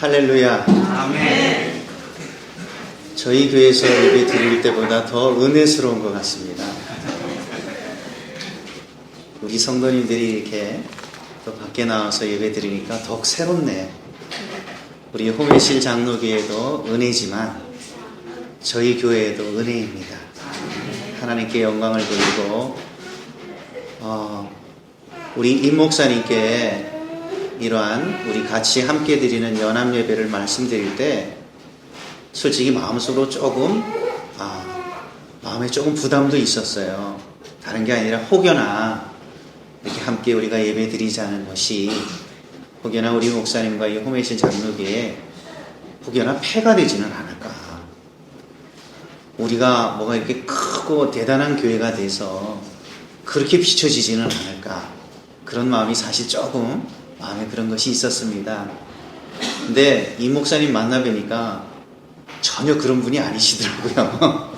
할렐루야. 아멘. 저희 교회에서 예배 드릴 때보다 더 은혜스러운 것 같습니다. 우리 성도님들이 이렇게 또 밖에 나와서 예배 드리니까 더욱 새롭네요. 우리 홍해실 장로교회도 은혜지만 저희 교회에도 은혜입니다. 하나님께 영광을 돌리고 우리 임 목사님께 이러한 우리 같이 함께 드리는 연합 예배를 말씀드릴 때 솔직히 마음속으로 마음에 조금 부담도 있었어요. 다른 게 아니라 혹여나 이렇게 함께 우리가 예배 드리자는 것이 혹여나 우리 목사님과 이 홍해실 장로교에 혹여나 폐가 되지는 않을까. 우리가 뭐가 이렇게 크고 대단한 교회가 돼서 그렇게 비춰지지는 않을까. 그런 마음이 사실 조금 마음에 그런 것이 있었습니다. 근데 이 목사님 만나 뵈니까 전혀 그런 분이 아니시더라고요.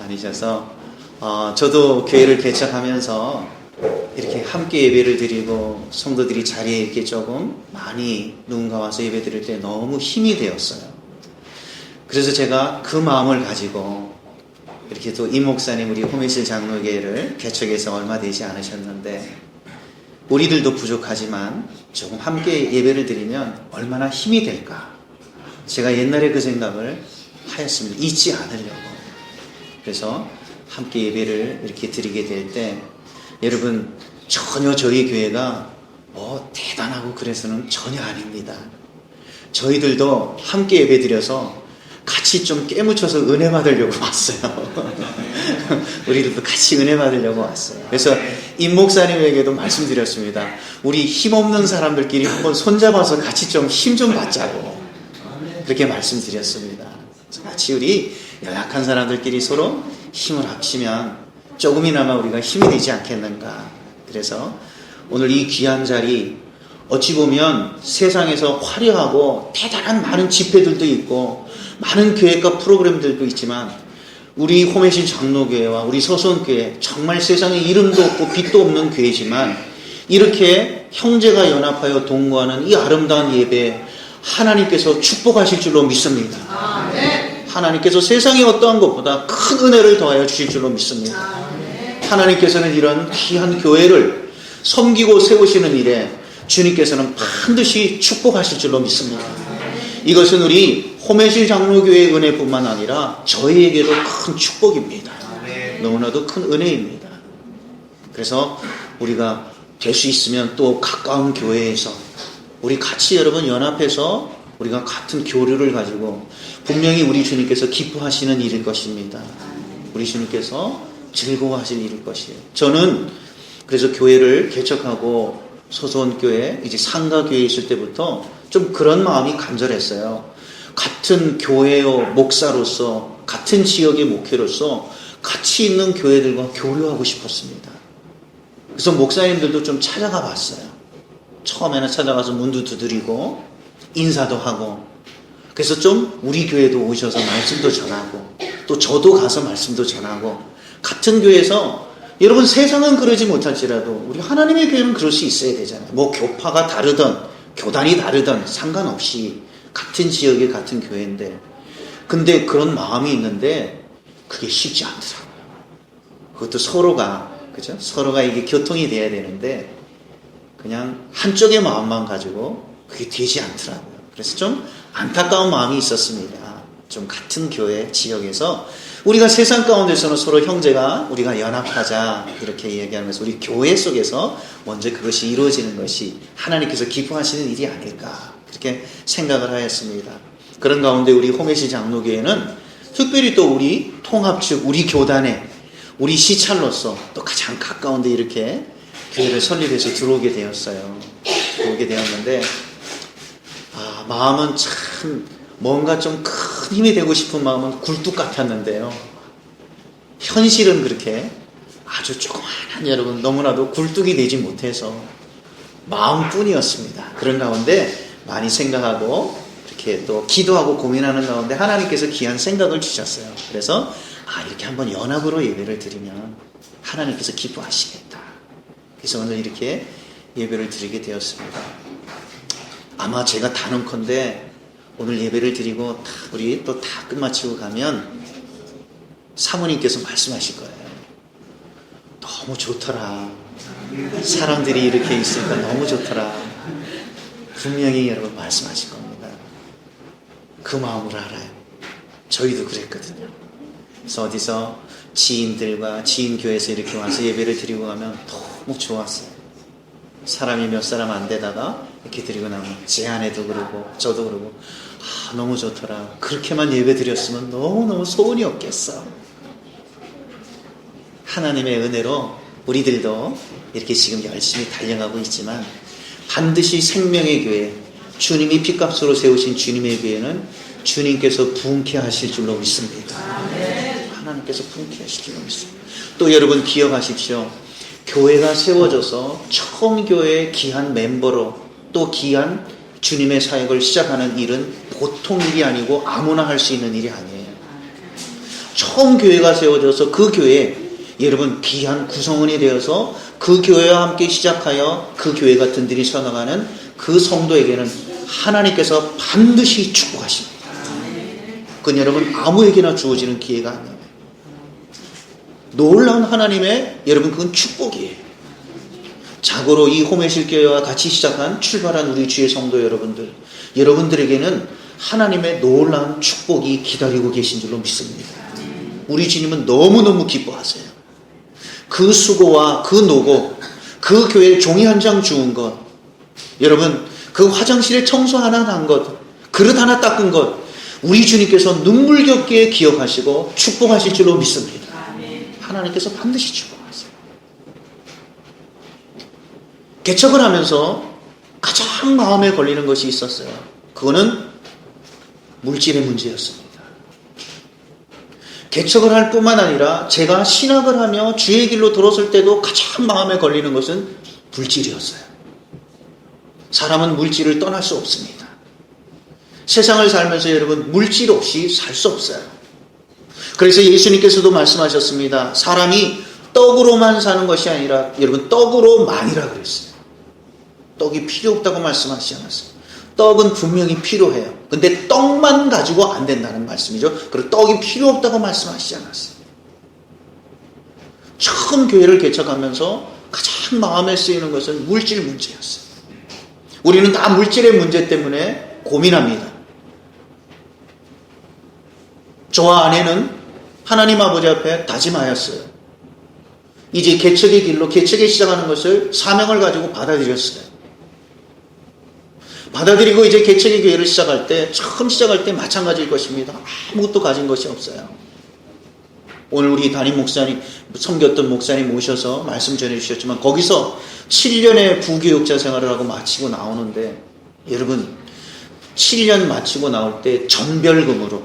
아니셔서 저도 교회를 개척하면서 이렇게 함께 예배를 드리고 성도들이 자리에 이렇게 조금 많이 누군가 와서 예배 드릴 때 너무 힘이 되었어요. 그래서 제가 그 마음을 가지고 이렇게 또 이 목사님 우리 홍해실 장로교회를 개척해서 얼마 되지 않으셨는데 우리들도 부족하지만 조금 함께 예배를 드리면 얼마나 힘이 될까. 제가 옛날에 그 생각을 하였습니다. 잊지 않으려고. 그래서 함께 예배를 이렇게 드리게 될 때 여러분 전혀 저희 교회가 대단하고 그래서는 전혀 아닙니다. 저희들도 함께 예배 드려서 같이 좀 깨묻혀서 은혜 받으려고 왔어요. 우리들도 같이 은혜 받으려고 왔어요. 그래서 임 목사님에게도 말씀드렸습니다. 우리 힘없는 사람들끼리 한번 손잡아서 같이 좀 힘 좀 받자고 그렇게 말씀드렸습니다. 같이 우리 연약한 사람들끼리 서로 힘을 합치면 조금이나마 우리가 힘이 되지 않겠는가. 그래서 오늘 이 귀한 자리 어찌 보면 세상에서 화려하고 대단한 많은 집회들도 있고 많은 교회과 프로그램들도 있지만 우리 홍해실 장로교회와 우리 서수원교회 정말 세상에 이름도 없고 빛도 없는 교회지만 이렇게 형제가 연합하여 동거하는 이 아름다운 예배 하나님께서 축복하실 줄로 믿습니다. 하나님께서 세상의 어떠한 것보다 큰 은혜를 더하여 주실 줄로 믿습니다. 하나님께서는 이런 귀한 교회를 섬기고 세우시는 일에 주님께서는 반드시 축복하실 줄로 믿습니다. 이것은 우리 홍해실 장로교회의 은혜뿐만 아니라 저희에게도 큰 축복입니다. 너무나도 큰 은혜입니다. 그래서 우리가 될 수 있으면 또 가까운 교회에서 우리 같이 여러분 연합해서 우리가 같은 교류를 가지고 분명히 우리 주님께서 기뻐하시는 일일 것입니다. 우리 주님께서 즐거워하시는 일일 것이에요. 저는 그래서 교회를 개척하고 소소원교회 이제 상가교회에 있을 때부터 좀 그런 마음이 간절했어요. 같은 교회의 목사로서 같은 지역의 목회로서 같이 있는 교회들과 교류하고 싶었습니다. 그래서 목사님들도 좀 찾아가 봤어요. 처음에는 찾아가서 문도 두드리고 인사도 하고 그래서 좀 우리 교회도 오셔서 말씀도 전하고 또 저도 가서 말씀도 전하고 같은 교회에서 여러분 세상은 그러지 못할지라도 우리 하나님의 교회는 그럴 수 있어야 되잖아요. 뭐 교파가 다르든 교단이 다르든 상관없이 같은 지역의 같은 교회인데 근데 그런 마음이 있는데 그게 쉽지 않더라고요. 그것도 서로가 이게 교통이 돼야 되는데 그냥 한쪽의 마음만 가지고 그게 되지 않더라고요. 그래서 좀 안타까운 마음이 있었습니다. 좀 같은 교회 지역에서 우리가 세상 가운데서는 서로 형제가 우리가 연합하자 이렇게 이야기하면서 우리 교회 속에서 먼저 그것이 이루어지는 것이 하나님께서 기뻐하시는 일이 아닐까 그렇게 생각을 하였습니다. 그런 가운데 우리 홍해실 장로교회는 특별히 또 우리 통합 측 우리 교단에 우리 시찰로서 또 가장 가까운데 이렇게 교회를 설립해서 들어오게 되었어요. 들어오게 되었는데 마음은 참 뭔가 좀 큰 힘이 되고 싶은 마음은 굴뚝 같았는데요. 현실은 그렇게 아주 조그마한 여러분 너무나도 굴뚝이 되지 못해서 마음뿐이었습니다. 그런 가운데 많이 생각하고 이렇게 또 기도하고 고민하는 가운데 하나님께서 귀한 생각을 주셨어요. 그래서 이렇게 한번 연합으로 예배를 드리면 하나님께서 기뻐하시겠다. 그래서 오늘 이렇게 예배를 드리게 되었습니다. 아마 제가 단언컨대 오늘 예배를 드리고 우리 또 다 끝마치고 가면 사모님께서 말씀하실 거예요. 너무 좋더라. 사람들이 이렇게 있으니까 너무 좋더라. 분명히 여러분 말씀하실 겁니다. 그 마음을 알아요. 저희도 그랬거든요. 그래서 어디서 지인들과 지인교회에서 이렇게 와서 예배를 드리고 가면 너무 좋았어요. 사람이 몇 사람 안 되다가 이렇게 드리고 나면 제 아내도 그러고 저도 그러고 너무 좋더라. 그렇게만 예배 드렸으면 너무너무 소원이 없겠어. 하나님의 은혜로 우리들도 이렇게 지금 열심히 달려가고 있지만 반드시 생명의 교회, 주님이 핏값으로 세우신 주님의 교회는 주님께서 부흥케 하실 줄로 믿습니다. 하나님께서 부흥케 하실 줄로 믿습니다. 또 여러분 기억하십시오. 교회가 세워져서 처음 교회의 귀한 멤버로 또 귀한 주님의 사역을 시작하는 일은 보통 일이 아니고 아무나 할 수 있는 일이 아니에요. 처음 교회가 세워져서 그 교회에 여러분 귀한 구성원이 되어서 그 교회와 함께 시작하여 그 교회가 든든히 서나가는 그 성도에게는 하나님께서 반드시 축복하십니다. 그건 여러분 아무에게나 주어지는 기회가 아니에요. 놀라운 하나님의 여러분 그건 축복이에요. 자고로 이 호메실교회와 같이 시작한 출발한 우리 주의 성도 여러분들에게는 하나님의 놀라운 축복이 기다리고 계신 줄로 믿습니다. 우리 주님은 너무너무 기뻐하세요. 그 수고와 그 노고, 그 교회에 종이 한 장 주운 것, 여러분 그 화장실에 청소 하나 한 것, 그릇 하나 닦은 것, 우리 주님께서 눈물겹게 기억하시고 축복하실 줄로 믿습니다. 하나님께서 반드시 축복하세요. 개척을 하면서 가장 마음에 걸리는 것이 있었어요. 그거는 물질의 문제였습니다. 개척을 할 뿐만 아니라 제가 신학을 하며 주의 길로 들어설 때도 가장 마음에 걸리는 것은 물질이었어요. 사람은 물질을 떠날 수 없습니다. 세상을 살면서 여러분 물질 없이 살 수 없어요. 그래서 예수님께서도 말씀하셨습니다. 사람이 떡으로만 사는 것이 아니라 여러분 떡으로만이라 그랬어요. 떡이 필요 없다고 말씀하시지 않았어요. 떡은 분명히 필요해요. 근데 떡만 가지고 안 된다는 말씀이죠. 그리고 떡이 필요 없다고 말씀하시지 않았어요. 처음 교회를 개척하면서 가장 마음에 쓰이는 것은 물질 문제였어요. 우리는 다 물질의 문제 때문에 고민합니다. 저와 아내는 하나님 아버지 앞에 다짐하였어요. 이제 개척의 길로 개척에 시작하는 것을 사명을 가지고 받아들였어요. 받아들이고 이제 개척의 교회를 시작할 때 처음 시작할 때 마찬가지일 것입니다. 아무것도 가진 것이 없어요. 오늘 우리 담임 목사님 섬겼던 목사님 오셔서 말씀 전해주셨지만 거기서 7년의 부교육자 생활을 하고 마치고 나오는데 여러분 7년 마치고 나올 때 전별금으로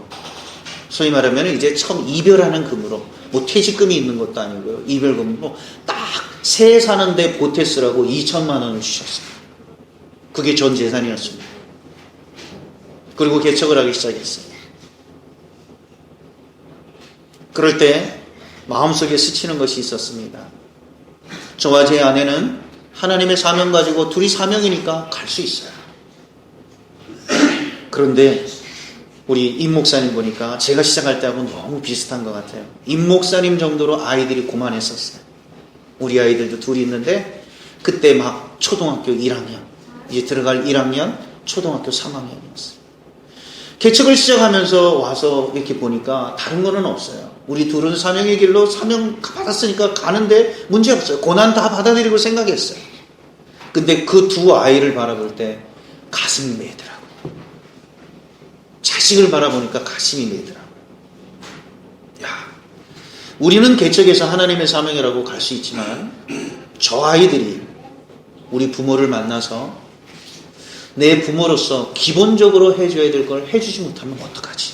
소위 말하면 이제 처음 이별하는 금으로 뭐 퇴직금이 있는 것도 아니고요. 이별금으로 딱 새 사는데 보태 쓰라고 2천만 원을 주셨어요. 그게 전 재산이었습니다. 그리고 개척을 하기 시작했어요. 그럴 때 마음속에 스치는 것이 있었습니다. 저와 제 아내는 하나님의 사명 가지고 둘이 사명이니까 갈 수 있어요. 그런데 우리 임 목사님 보니까 제가 시작할 때하고 너무 비슷한 것 같아요. 임 목사님 정도로 아이들이 고만했었어요. 우리 아이들도 둘이 있는데 그때 막 초등학교 1학년 이제 들어갈 1학년 초등학교 3학년이었어요. 개척을 시작하면서 와서 이렇게 보니까 다른 거는 없어요. 우리 둘은 사명의 길로 사명 받았으니까 가는데 문제 없어요. 고난 다 받아들이고 생각했어요. 근데 그 두 아이를 바라볼 때 가슴이 메더라고요. 자식을 바라보니까 가슴이 메더라고요. 야, 우리는 개척에서 하나님의 사명이라고 갈 수 있지만 저 아이들이 우리 부모를 만나서 내 부모로서 기본적으로 해줘야 될 걸 해주지 못하면 어떡하지?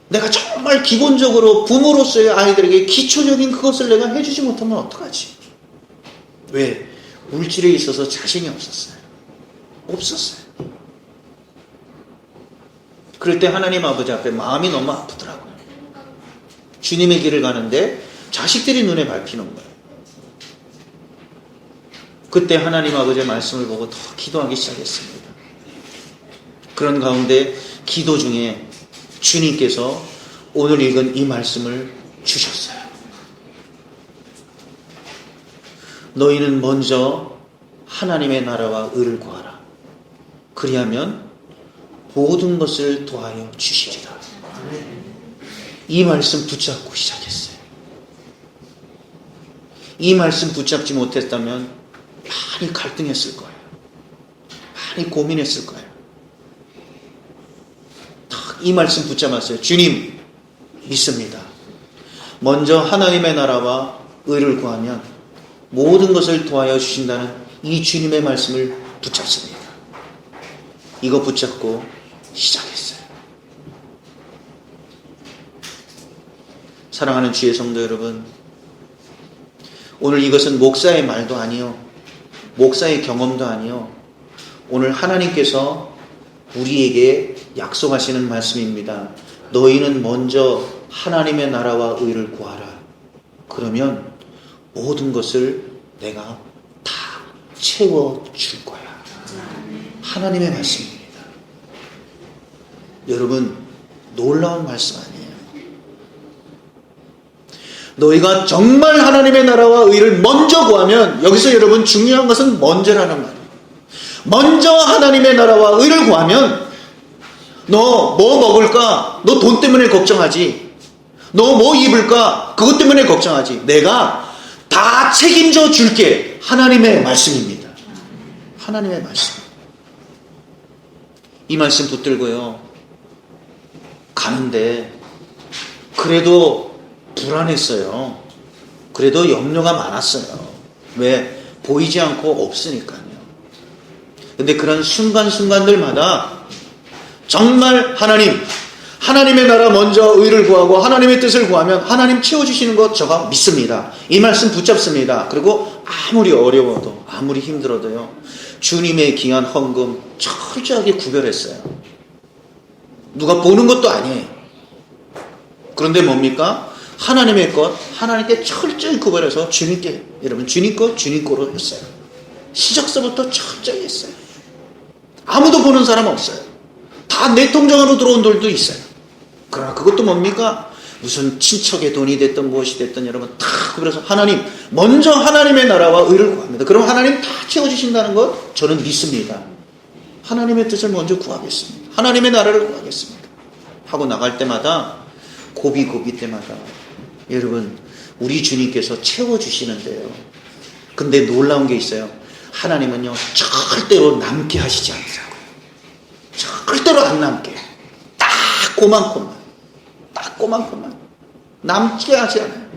내가 정말 기본적으로 부모로서의 아이들에게 기초적인 그것을 내가 해주지 못하면 어떡하지? 왜? 물질에 있어서 자신이 없었어요. 그럴 때 하나님 아버지 앞에 마음이 너무 아프더라고요. 주님의 길을 가는데 자식들이 눈에 밟히는 거예요. 그때 하나님 아버지의 말씀을 보고 더 기도하기 시작했습니다. 그런 가운데 기도 중에 주님께서 오늘 읽은 이 말씀을 주셨어요. 너희는 먼저 하나님의 나라와 의를 구하라. 그리하면 모든 것을 더하여 주시리라. 이 말씀 붙잡고 시작했어요. 이 말씀 붙잡지 못했다면 많이 갈등했을 거예요. 많이 고민했을 거예요. 딱 이 말씀 붙잡았어요. 주님 믿습니다. 먼저 하나님의 나라와 의를 구하면 모든 것을 도와여 주신다는 이 주님의 말씀을 붙잡습니다. 이거 붙잡고 시작했어요. 사랑하는 주의 성도 여러분, 오늘 이것은 목사의 말도 아니요, 목사의 경험도 아니요, 오늘 하나님께서 우리에게 약속하시는 말씀입니다. 너희는 먼저 하나님의 나라와 의를 구하라. 그러면 모든 것을 내가 다 채워줄 거야. 하나님의 말씀입니다. 여러분, 놀라운 말씀 아니에요? 너희가 정말 하나님의 나라와 의를 먼저 구하면, 여기서 여러분 중요한 것은 먼저라는 말이에요. 먼저 하나님의 나라와 의를 구하면 너 뭐 먹을까? 너 돈 때문에 걱정하지. 너 뭐 입을까? 그것 때문에 걱정하지. 내가 다 책임져 줄게. 하나님의 말씀입니다. 하나님의 말씀. 이 말씀 붙들고요, 가는데 그래도 불안했어요. 그래도 염려가 많았어요. 왜? 보이지 않고 없으니까요. 근데 그런 순간순간들마다 정말 하나님의 나라 먼저 의를 구하고 하나님의 뜻을 구하면 하나님 채워주시는 것 제가 믿습니다. 이 말씀 붙잡습니다. 그리고 아무리 어려워도 아무리 힘들어도요, 주님의 귀한 헌금 철저하게 구별했어요. 누가 보는 것도 아니에요. 그런데 뭡니까? 하나님의 것 하나님께 철저히 구별해서 주님께, 여러분 주님 것 주님 거로 했어요. 시작서부터 철저히 했어요. 아무도 보는 사람 없어요. 다 내 통장으로 들어온 돈도 있어요. 그러나 그것도 뭡니까? 무슨 친척의 돈이 됐든 무엇이 됐든 여러분 다 구별해서 하나님, 먼저 하나님의 나라와 의를 구합니다. 그럼 하나님 다 채워주신다는 것 저는 믿습니다. 하나님의 뜻을 먼저 구하겠습니다. 하나님의 나라를 구하겠습니다. 하고 나갈 때마다, 고비 때마다 여러분 우리 주님께서 채워주시는데요. 근데 놀라운 게 있어요. 하나님은요 절대로 남게 하시지 않더라고요. 절대로 안 남게. 딱 꼬만큼만 남게 하지 않아요.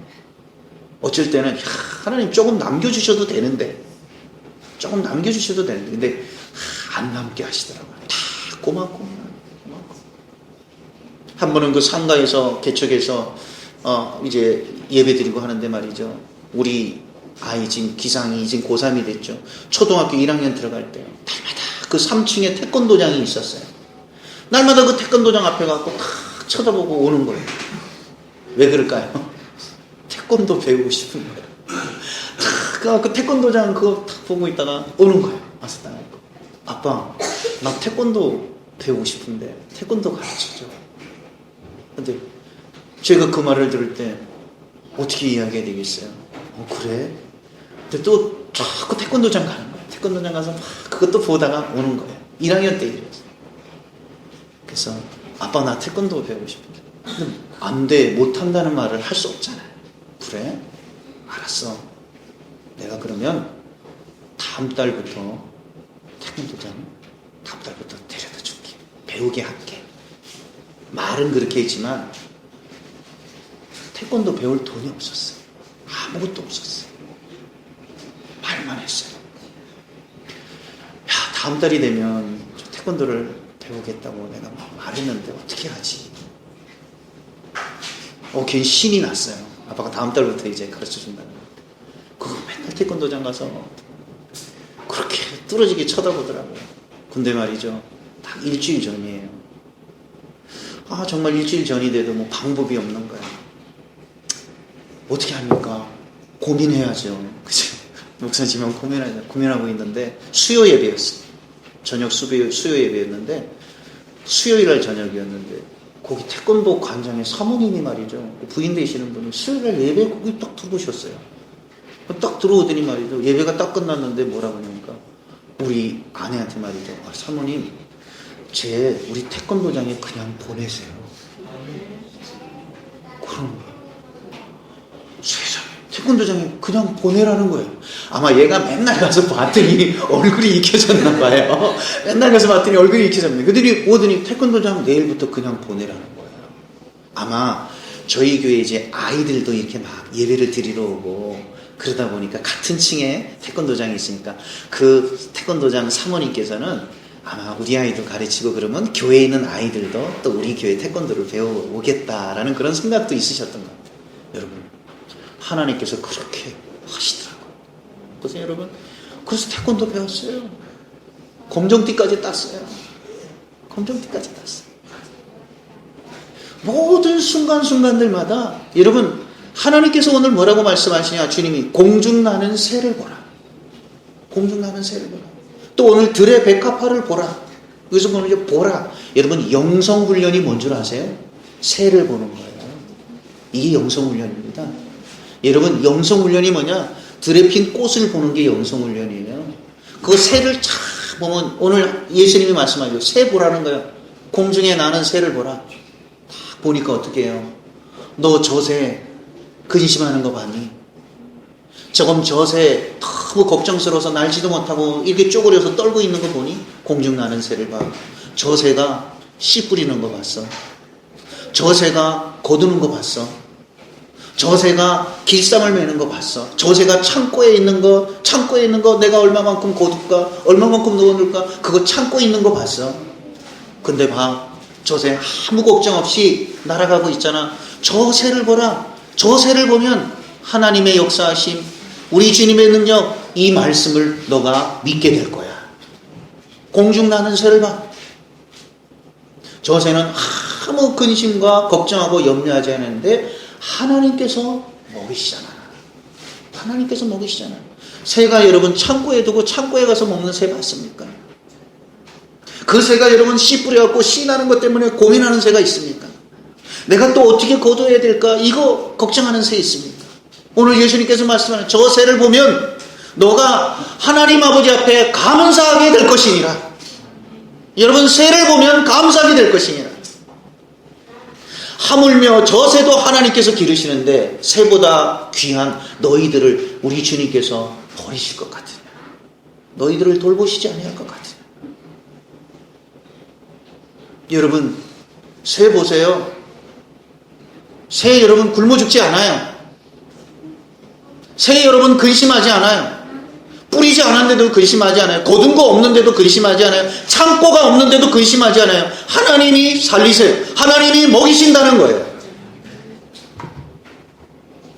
어쩔 때는 하나님 조금 남겨주셔도 되는데, 근데 안 남게 하시더라고요. 다 꼬만큼만. 한 번은 그 상가에서 개척해서 이제 예배드리고 하는데 말이죠, 우리 아이 지금 기상이 지금 고3이 됐죠. 초등학교 1학년 들어갈 때요, 날마다 그 3층에 태권도장이 있었어요. 날마다 그 태권도장 앞에 가서 탁 쳐다보고 오는 거예요. 왜 그럴까요? 태권도 배우고 싶은 거예요. 그 태권도장 그거 탁 보고 있다가 오는 거예요. 와서 딱, 아빠 나 태권도 배우고 싶은데 태권도 가르쳐줘. 근데 제가 그 말을 들을 때 어떻게 이야기해야 되겠어요? 그래? 근데 또 자꾸 태권도장 가는 거예요. 태권도장 가서 막 그것도 보다가 오는 거예요. 1학년 때 일이었어요. 그래서 아빠 나 태권도 배우고 싶은데, 근데 안 돼, 못한다는 말을 할 수 없잖아요. 그래? 알았어. 내가 그러면 다음 달부터 태권도장 데려다 줄게. 배우게 할게. 말은 그렇게 했지만 태권도 배울 돈이 없었어요. 아무것도 없었어요. 말만 했어요. 다음 달이 되면 저 태권도를 배우겠다고 내가 말했는데 어떻게 하지? 괜히 신이 났어요. 아빠가 다음 달부터 이제 가르쳐준다는 거. 그거 맨날 태권도장 가서 그렇게 뚫어지게 쳐다보더라고요. 근데 말이죠, 딱 일주일 전이에요. 정말 일주일 전이 돼도 뭐 방법이 없는 거야. 어떻게 합니까? 고민해야죠. 그죠? 목사님은 고민하고 있는데 수요 예배였어요. 저녁 수요 예배였는데 수요일날 저녁이었는데 거기 태권도 관장의 사모님이 말이죠. 부인 되시는 분이 수요일날 예배 거기 딱 들어오셨어요. 딱 들어오더니 말이죠. 예배가 딱 끝났는데 뭐라고 하냐니까 우리 아내한테 말이죠. 사모님 우리 태권도장에 그냥 보내세요. 그런 거예요. 세상에 태권도장에 그냥 보내라는 거예요. 아마 얘가 맨날 가서 봤더니 얼굴이 익혀졌나 봐요. 맨날 가서 봤더니 얼굴이 익혀졌네. 그들이 오더니 태권도장 내일부터 그냥 보내라는 거예요. 아마 저희 교회 이제 아이들도 이렇게 막 예배를 드리러 오고 그러다 보니까 같은 층에 태권도장이 있으니까 그 태권도장 사모님께서는 아마 우리 아이도 가르치고 그러면 교회에 있는 아이들도 또 우리 교회 태권도를 배워오겠다라는 그런 생각도 있으셨던 거예요. 여러분 하나님께서 그렇게 하시더라고요. 보세요 여러분. 그래서 태권도 배웠어요. 검정띠까지 땄어요. 검정띠까지 땄어요. 모든 순간순간들마다 여러분 하나님께서 오늘 뭐라고 말씀하시냐. 주님이 공중나는 새를 보라. 공중나는 새를 보라. 또 오늘 들의 백합화를 보라. 여기서 보는 게 보라. 여러분 영성훈련이 뭔 줄 아세요? 새를 보는 거예요. 이게 영성훈련입니다. 여러분 영성훈련이 뭐냐? 들에 핀 꽃을 보는 게 영성훈련이에요. 그 새를 쫙 보면 오늘 예수님이 말씀하죠. 새 보라는 거예요. 공중에 나는 새를 보라. 딱 보니까 어떻게 해요? 너 저 새 근심하는 거 봤니? 조금 저 새 너무 걱정스러워서 날지도 못하고 이렇게 쪼그려서 떨고 있는 거 보니? 공중 나는 새를 봐. 저 새가 씨 뿌리는 거 봤어. 저 새가 거두는 거 봤어. 저 새가 길쌈을 매는 거 봤어. 저 새가 창고에 있는 거 내가 얼마만큼 거둘까? 얼마만큼 넣어놓을까? 그거 창고에 있는 거 봤어. 근데 봐. 저 새 아무 걱정 없이 날아가고 있잖아. 저 새를 보라. 저 새를 보면 하나님의 역사하심, 우리 주님의 능력, 이 말씀을 너가 믿게 될 거야. 공중 나는 새를 봐. 저 새는 아무 근심과 걱정하고 염려하지 않는데 하나님께서 먹이시잖아. 하나님께서 먹이시잖아. 새가 여러분 창고에 두고 창고에 가서 먹는 새 봤습니까? 그 새가 여러분 씨 뿌려갖고 씨 나는 것 때문에 고민하는 새가 있습니까? 내가 또 어떻게 거둬야 될까? 이거 걱정하는 새 있습니까? 오늘 예수님께서 말씀하는 저 새를 보면 너가 하나님 아버지 앞에 감사하게 될 것이니라. 여러분 새를 보면 감사하게 될 것이니라. 하물며 저 새도 하나님께서 기르시는데 새보다 귀한 너희들을 우리 주님께서 버리실 것 같으냐? 너희들을 돌보시지 아니할 것 같으냐? 여러분 새 보세요. 새 여러분 굶어 죽지 않아요. 새 여러분 근심하지 않아요. 뿌리지 않았는데도 근심하지 않아요. 거둔 거 없는데도 근심하지 않아요. 창고가 없는데도 근심하지 않아요. 하나님이 살리세요. 하나님이 먹이신다는 거예요.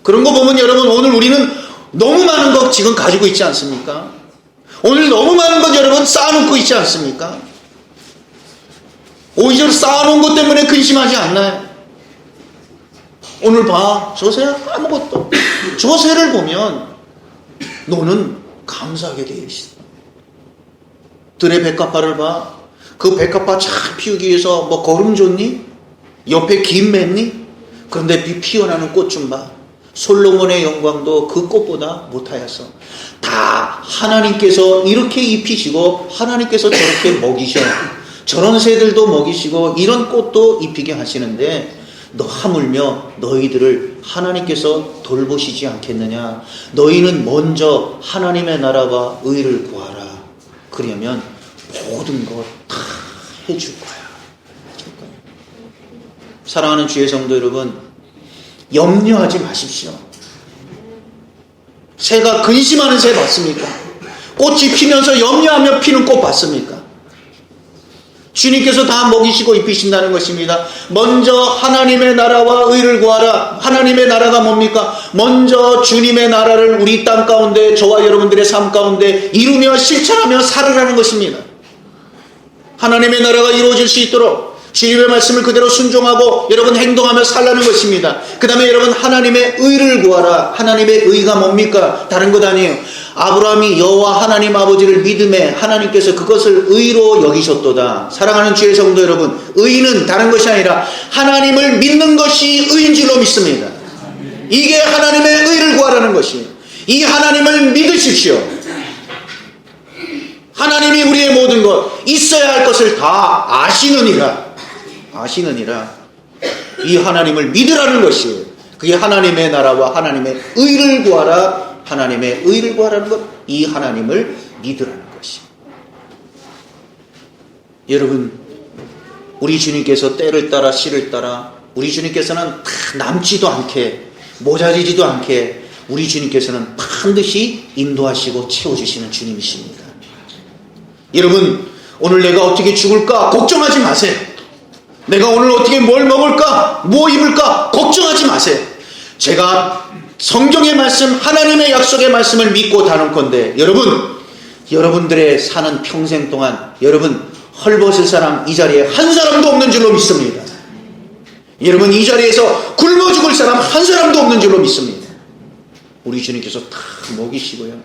그런 거 보면 여러분 오늘 우리는 너무 많은 거 지금 가지고 있지 않습니까? 오늘 너무 많은 것 여러분 쌓아놓고 있지 않습니까? 오히려 쌓아놓은 것 때문에 근심하지 않나요? 오늘 봐. 저 새 아무것도. 저 새를 보면 너는 감사하게 되어 있어. 들의 백합화를 봐. 그 백합화 잘 피우기 위해서 뭐 거름 줬니? 옆에 김 맸니? 그런데 피어나는 꽃 좀 봐. 솔로몬의 영광도 그 꽃보다 못하였어. 다 하나님께서 이렇게 입히시고 하나님께서 저렇게 먹이셔. 저런 새들도 먹이시고 이런 꽃도 입히게 하시는데 너 하물며 너희들을 하나님께서 돌보시지 않겠느냐. 너희는 먼저 하나님의 나라와 의를 구하라. 그러면 모든 것 다 해줄 거야. 사랑하는 주의 성도 여러분, 염려하지 마십시오. 새가 근심하는 새 봤습니까? 꽃이 피면서 염려하며 피는 꽃 봤습니까? 주님께서 다 먹이시고 입히신다는 것입니다. 먼저 하나님의 나라와 의를 구하라. 하나님의 나라가 뭡니까? 먼저 주님의 나라를 우리 땅 가운데 저와 여러분들의 삶 가운데 이루며 실천하며 살으라는 것입니다. 하나님의 나라가 이루어질 수 있도록 주님의 말씀을 그대로 순종하고 여러분 행동하며 살라는 것입니다. 그 다음에 여러분 하나님의 의를 구하라. 하나님의 의가 뭡니까? 다른 것 아니에요. 아브라함이 여호와 하나님 아버지를 믿음에 하나님께서 그것을 의로 여기셨도다. 사랑하는 주의 성도 여러분, 의는 다른 것이 아니라 하나님을 믿는 것이 의인 줄로 믿습니다. 이게 하나님의 의를 구하라는 것이에요. 이 하나님을 믿으십시오. 하나님이 우리의 모든 것, 있어야 할 것을 다 아시느니라. 이 하나님을 믿으라는 것이에요. 그게 하나님의 나라와 하나님의 의를 구하라. 하나님의 의를 구하라는 것, 이 하나님을 믿으라는 것이에요. 여러분, 우리 주님께서 때를 따라 시를 따라 우리 주님께서는 다 남지도 않게 모자리지도 않게 우리 주님께서는 반드시 인도하시고 채워주시는 주님이십니다. 여러분, 오늘 내가 어떻게 죽을까 걱정하지 마세요. 내가 오늘 어떻게 뭘 먹을까 뭐 입을까 걱정하지 마세요. 제가 성경의 말씀, 하나님의 약속의 말씀을 믿고 다는건데 여러분들의 사는 평생 동안 여러분 헐벗을 사람 이 자리에 한 사람도 없는 줄로 믿습니다. 여러분 이 자리에서 굶어 죽을 사람 한 사람도 없는 줄로 믿습니다. 우리 주님께서 다 먹이시고요,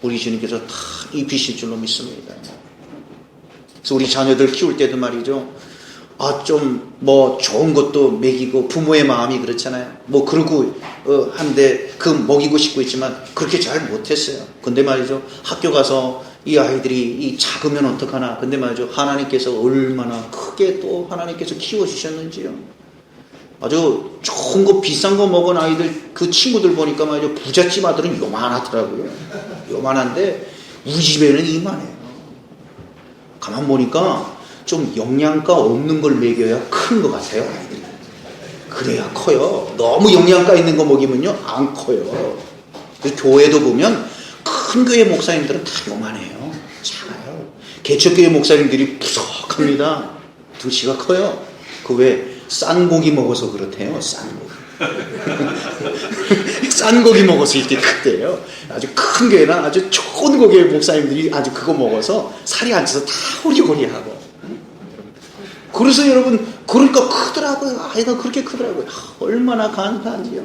우리 주님께서 다 입히실 줄로 믿습니다. 그래서 우리 자녀들 키울 때도 말이죠, 좀 뭐 좋은 것도 먹이고 부모의 마음이 그렇잖아요. 뭐 그러고 한데 그 먹이고 싶고 있지만 그렇게 잘 못했어요. 근데 말이죠, 학교 가서 이 아이들이 이 작으면 어떡하나. 근데 말이죠, 하나님께서 얼마나 크게 또 하나님께서 키워주셨는지요. 아주 좋은 거 비싼 거 먹은 아이들 그 친구들 보니까 말이죠, 부잣집 아들은 요만하더라고요. 요만한데 우리 집에는 이만해요. 가만 보니까 좀 영양가 없는 걸 먹여야 큰 것 같아요, 아이들이. 그래야 커요. 너무 영양가 있는 거 먹이면요 안 커요. 그래서 교회도 보면 큰 교회 목사님들은 다 요만해요. 작아요. 개척교회 목사님들이 푸석합니다. 덩치가 커요. 그 왜 싼 고기 먹어서 그렇대요. 싼 고기. 싼 고기 먹어서 이렇게 크대요. 아주 큰 교회는 아주 좋은 고기 목사님들이 아주 그거 먹어서 살이 안 쪄서 다 호리호리하고. 그래서 여러분, 그러니까 크더라고요. 아이가 그렇게 크더라고요. 얼마나 감사한지요.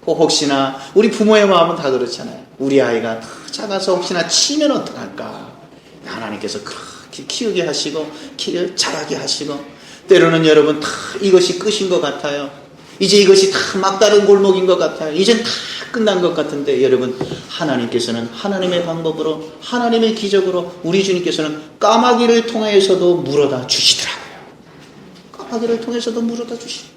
혹시나 우리 부모의 마음은 다 그렇잖아요. 우리 아이가 작아서 혹시나 치면 어떡할까. 하나님께서 그렇게 키우게 하시고 자라게 하시고, 때로는 여러분 다 이것이 끝인 것 같아요. 이제 이것이 다 막다른 골목인 것 같아요. 이젠 다 끝난 것 같은데 여러분, 하나님께서는 하나님의 방법으로, 하나님의 기적으로 우리 주님께서는 까마귀를 통해서도 물어다 주시더라고요. 까마귀를 통해서도 물어다 주시고,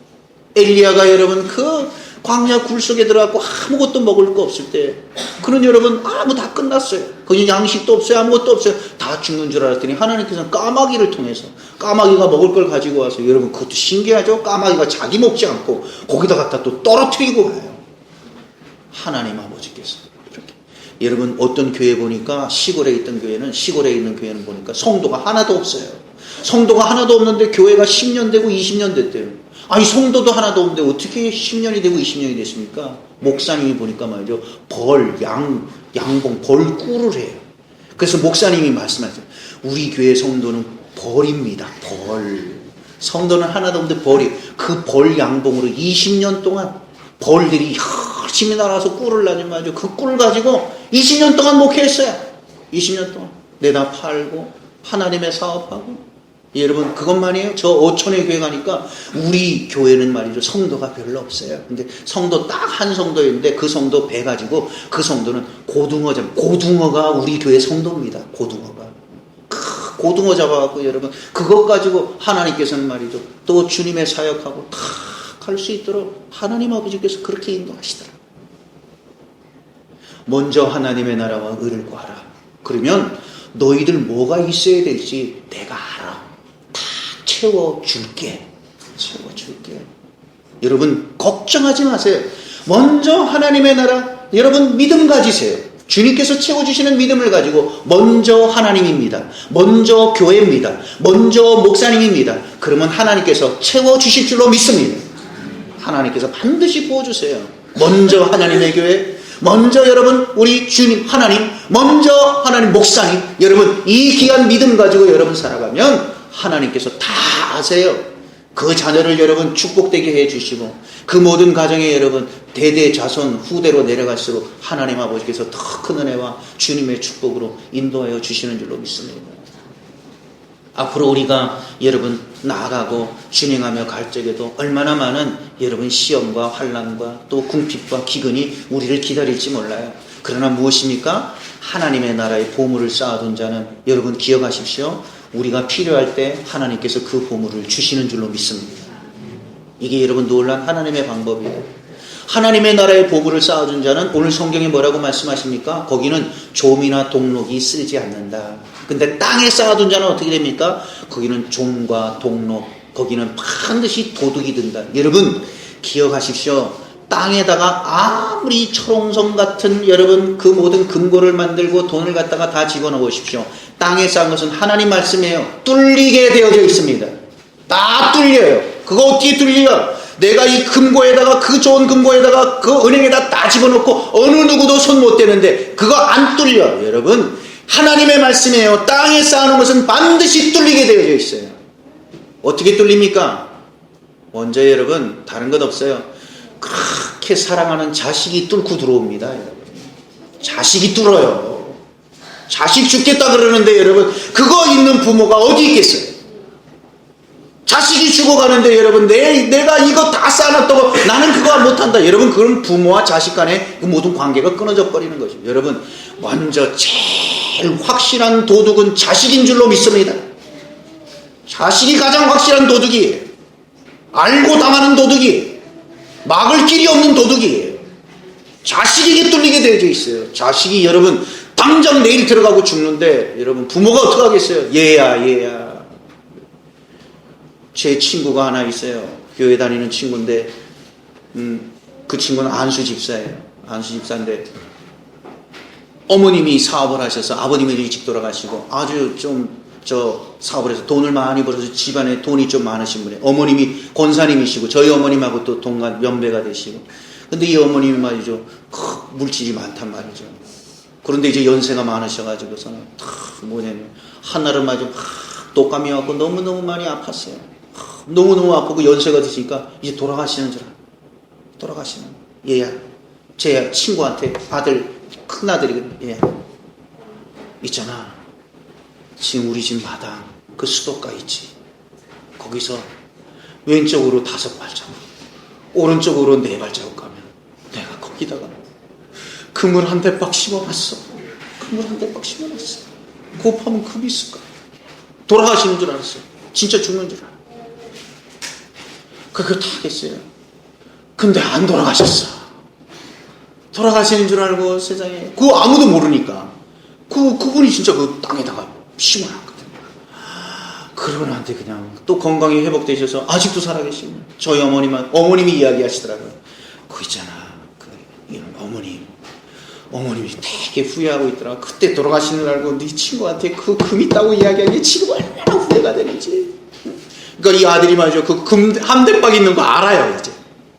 엘리야가 여러분 그 광야 굴 속에 들어가고 아무것도 먹을 거 없을 때, 그런 여러분 다 끝났어요. 거기 양식도 없어요. 아무것도 없어요. 다 죽는 줄 알았더니 하나님께서는 까마귀를 통해서, 까마귀가 먹을 걸 가지고 와서, 여러분 그것도 신기하죠. 까마귀가 자기 먹지 않고 거기다 갖다 또 떨어뜨리고 가요. 하나님 아버지께서 이렇게. 여러분 어떤 교회 보니까 시골에 있는 교회는 보니까 성도가 하나도 없어요. 성도가 하나도 없는데 교회가 10년 되고 20년 됐대요. 아니 성도도 하나도 없는데 어떻게 10년이 되고 20년이 됐습니까? 목사님이 보니까 말이죠, 양봉 벌꿀을 해요. 그래서 목사님이 말씀하세요. 우리 교회 성도는 벌입니다. 성도는 하나도 없는데 벌이, 그 벌 양봉으로 20년 동안 벌들이 열심히 날아서 꿀을 나지 말이죠. 그 꿀 가지고 20년 동안 목회했어요. 20년 동안 내다 팔고 하나님의 사업하고. 여러분 그것만이에요? 저 어촌의 교회 가니까 우리 교회는 말이죠, 성도가 별로 없어요. 근데 성도 딱 한 성도인데 그 성도 배 가지고, 그 성도는 고등어가 우리 교회 성도입니다. 고등어 잡아갖고 여러분 그것 가지고 하나님께서는 말이죠, 또 주님의 사역하고 다 갈 수 있도록 하나님 아버지께서 그렇게 인도하시더라. 먼저 하나님의 나라와 의를 구하라. 그러면 너희들 뭐가 있어야 될지 내가 알아. 채워줄게. 여러분 걱정하지 마세요. 먼저 하나님의 나라, 여러분 믿음 가지세요. 주님께서 채워주시는 믿음을 가지고 먼저 하나님입니다. 먼저 교회입니다. 먼저 목사님입니다. 그러면 하나님께서 채워주실 줄로 믿습니다. 하나님께서 반드시 부어주세요. 먼저 하나님의 교회, 먼저 여러분 우리 주님 하나님, 먼저 하나님 목사님, 여러분 이 귀한 믿음 가지고 여러분 살아가면 하나님께서 다 아세요. 그 자녀를 여러분 축복되게 해주시고 그 모든 가정에 여러분 대대 자손 후대로 내려갈수록 하나님 아버지께서 더 큰 은혜와 주님의 축복으로 인도하여 주시는 줄로 믿습니다. 앞으로 우리가 여러분 나아가고 진행하며 갈 적에도 얼마나 많은 여러분 시험과 환난과 또 궁핍과 기근이 우리를 기다릴지 몰라요. 그러나 무엇입니까? 하나님의 나라의 보물을 쌓아둔 자는 여러분 기억하십시오. 우리가 필요할 때 하나님께서 그 보물을 주시는 줄로 믿습니다. 이게 여러분 놀란 하나님의 방법이에요. 하나님의 나라의 보물을 쌓아준 자는 오늘 성경에 뭐라고 말씀하십니까? 거기는 좀이나 동록이 쓰지 않는다. 근데 땅에 쌓아둔 자는 어떻게 됩니까? 거기는 좀과 동록, 거기는 반드시 도둑이 든다. 여러분 기억하십시오. 땅에다가 아무리 철옹성 같은 여러분 그 모든 금고를 만들고 돈을 갖다가 다 집어넣으십시오. 땅에 쌓은 것은 하나님 말씀이에요. 뚫리게 되어져 있습니다. 다 뚫려요. 그거 어떻게 뚫려요? 내가 이 금고에다가 그 좋은 금고에다가 그 은행에다 다 집어넣고 어느 누구도 손 못 대는데 그거 안 뚫려요. 여러분 하나님의 말씀이에요. 땅에 쌓아놓은 것은 반드시 뚫리게 되어져 있어요. 어떻게 뚫립니까? 먼저 여러분 다른 것 없어요. 그렇게 사랑하는 자식이 뚫고 들어옵니다. 여러분. 자식이 뚫어요. 자식 죽겠다 그러는데 여러분 그거 있는 부모가 어디 있겠어요? 자식이 죽어가는데 여러분 내가 이거 다 쌓아놨다고 나는 그거 못한다. 여러분 그런 부모와 자식 간의 그 모든 관계가 끊어져 버리는 거죠. 여러분 먼저 제일 확실한 도둑은 자식인 줄로 믿습니다. 자식이 가장 확실한 도둑이에요. 알고 당하는 도둑이에요. 막을 길이 없는 도둑이에요. 자식에게 뚫리게 되어져 있어요. 자식이 여러분 당장 내일 들어가고 죽는데 여러분 부모가 어떻게 하겠어요? 얘야 제 친구가 하나 있어요. 교회 다니는 친구인데 그 친구는 안수 집사예요. 안수 집사인데 어머님이 사업을 하셔서 아버님은 일찍 돌아가시고 아주 좀 사업을 해서 돈을 많이 벌어서 집안에 돈이 좀 많으신 분이에요. 어머님이 권사님이시고 저희 어머님하고 또 동갑 연배가 되시고 근데 이 어머님이 말이죠 물질이 많단 말이죠. 그런데 이제 연세가 많으셔가지고서는 뭐냐면 한날은 말이죠 독감이 왔고 너무너무 많이 아팠어요. 너무너무 아프고 연세가 드시니까 이제 돌아가시는 줄 알아요. 돌아가시는 얘야 제 친구한테 아들 큰아들이거든요. 얘 있잖아 지금 우리 집 마당 그 수도가 있지 거기서 왼쪽으로 5발자국 오른쪽으로 4발자국 가면 내가 거기다가 그물 한 대박 심어놨어. 그물 한 대박 심어놨어. 곱하면 금이 있을 거야. 돌아가시는 줄 알았어요. 진짜 죽는 줄 알았어요. 그거 다 하겠어요. 근데 안 돌아가셨어. 돌아가시는 줄 알고 세상에 그거 아무도 모르니까 그분이 진짜 그 땅에다가 심어놨거든요. 그러고 나한테 그냥 또 건강이 회복되셔서 아직도 살아계시고 저희 어머님이 이야기하시더라고요. 그거 있잖아 어머님이 되게 후회하고 있더라. 그때 돌아가시는 줄 알고 네 친구한테 그 금 있다고 이야기하니 지금 얼마나 후회가 되는지. 그러니까 이 아들이 말이죠. 그 금 한 대박 있는 거 알아요. 이제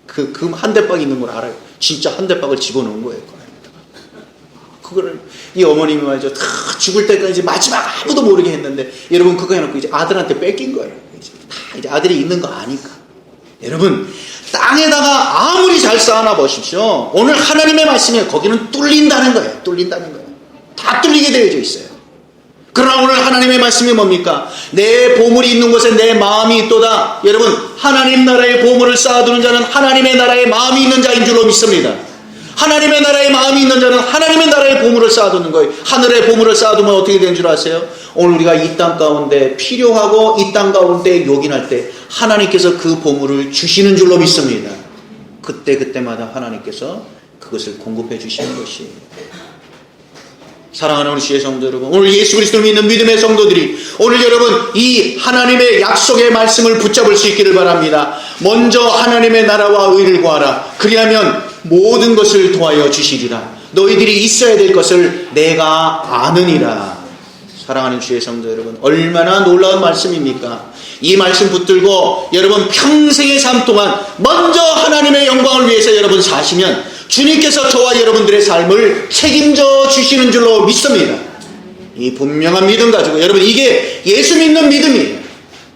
그 금 한 대박 있는 걸 알아요. 진짜 한 대박을 집어넣은 거예요. 그거를 이 어머님이 말이죠. 다 죽을 때까지 이제 마지막 아무도 모르게 했는데 여러분 그거 해놓고 이제 아들한테 뺏긴 거예요. 이제 아들이 있는 거 아니까. 여러분 땅에다가 아무리 잘 쌓아놔 보십시오. 오늘 하나님의 말씀에 거기는 뚫린다는 거예요. 뚫린다는 거예요. 다 뚫리게 되어져 있어요. 그러나 오늘 하나님의 말씀이 뭡니까? 내 보물이 있는 곳에 내 마음이 있도다. 여러분 하나님 나라의 보물을 쌓아두는 자는 하나님의 나라의 마음이 있는 자인 줄로 믿습니다. 하나님의 나라의 마음이 있는 자는 하나님의 나라의 보물을 쌓아두는 거예요. 하늘의 보물을 쌓아두면 어떻게 되는 줄 아세요? 오늘 우리가 이 땅 가운데 필요하고 이 땅 가운데 요긴할 때 하나님께서 그 보물을 주시는 줄로 믿습니다. 그때마다 하나님께서 그것을 공급해 주시는 것이에요. 사랑하는 우리 주의 성도 여러분, 오늘 예수 그리스도를 믿는 믿음의 성도들이 오늘 여러분 이 하나님의 약속의 말씀을 붙잡을 수 있기를 바랍니다. 먼저 하나님의 나라와 의를 구하라. 그리하면 모든 것을 도하여 주시리라. 너희들이 있어야 될 것을 내가 아느니라. 사랑하는 주의 성도 여러분, 얼마나 놀라운 말씀입니까? 이 말씀 붙들고 여러분 평생의 삶 동안 먼저 하나님의 영광을 위해서 여러분 사시면 주님께서 저와 여러분들의 삶을 책임져 주시는 줄로 믿습니다. 이 분명한 믿음 가지고 여러분 이게 예수 믿는 믿음이에요.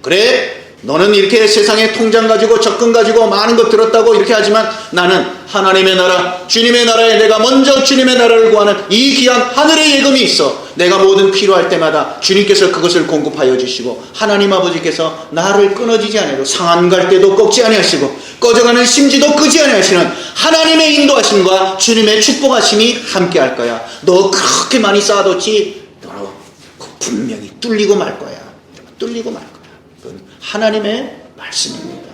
그래 너는 이렇게 세상에 통장 가지고 적금 가지고 많은 것 들었다고 이렇게 하지만 나는 하나님의 나라, 주님의 나라에 내가 먼저 주님의 나라를 구하는 이 귀한 하늘의 예금이 있어. 내가 모든 필요할 때마다 주님께서 그것을 공급하여 주시고 하나님 아버지께서 나를 끊어지지 아니하고 상한 갈 때도 꺾지 아니하시고 꺼져가는 심지도 끄지 아니하시는 하나님의 인도하심과 주님의 축복하심이 함께할 거야. 너 그렇게 많이 쌓아뒀지 너 분명히 뚫리고 말 거야. 뚫리고 말 거야. 하나님의 말씀입니다.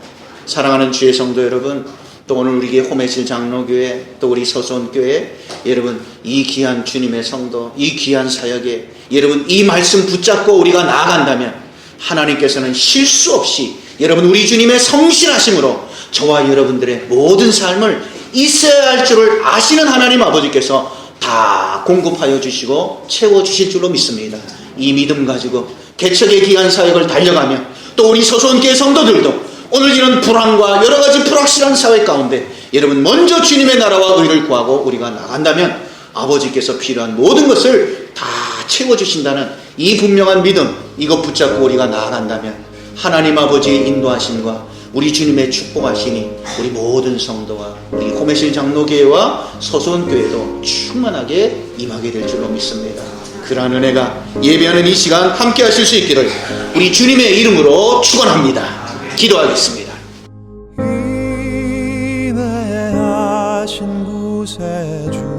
사랑하는 주의 성도 여러분, 또 오늘 우리에게 홈에실 장로교회, 또 우리 서소원교회 여러분, 이 귀한 주님의 성도, 이 귀한 사역에 여러분 이 말씀 붙잡고 우리가 나아간다면 하나님께서는 실수 없이 여러분 우리 주님의 성실하심으로 저와 여러분들의 모든 삶을 있어야 할 줄을 아시는 하나님 아버지께서 다 공급하여 주시고 채워주실 줄로 믿습니다. 이 믿음 가지고 개척의 귀한 사역을 달려가며 또 우리 서소원교회 성도들도 오늘 이런 불안과 여러 가지 불확실한 사회 가운데 여러분 먼저 주님의 나라와 의를 구하고 우리가 나간다면 아버지께서 필요한 모든 것을 다 채워주신다는 이 분명한 믿음, 이것 붙잡고 우리가 나아간다면 하나님 아버지의 인도하심과 우리 주님의 축복하시니 우리 모든 성도와 우리 홈에실 장로교회와 서소원교회도 충만하게 임하게 될 줄로 믿습니다. 그러한 은혜가 예배하는 이 시간 함께 하실 수 있기를 우리 주님의 이름으로 축원합니다. 기도하겠습니다. 인내하신 구세주여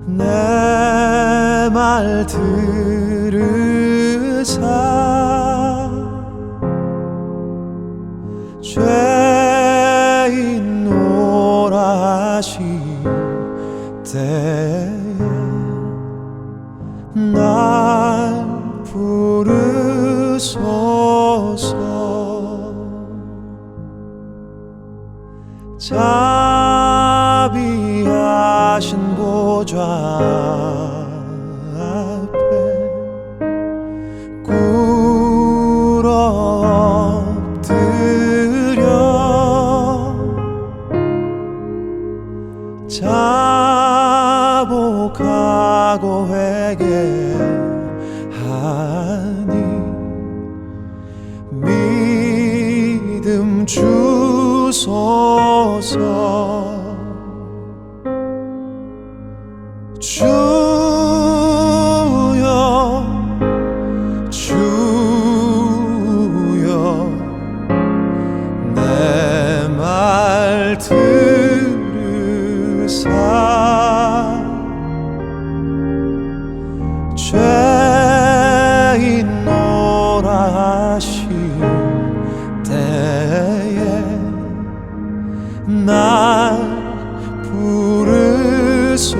내 말 들으사 죄인 오라 하시 때에 날 부르소서. 자비하신 보좌 앞에 꿇어 엎드려 자복하고 회개하니 믿음 주소서. 주여 주여 내 말 들으사 죄인 오라 하실 때에 날 부르소서.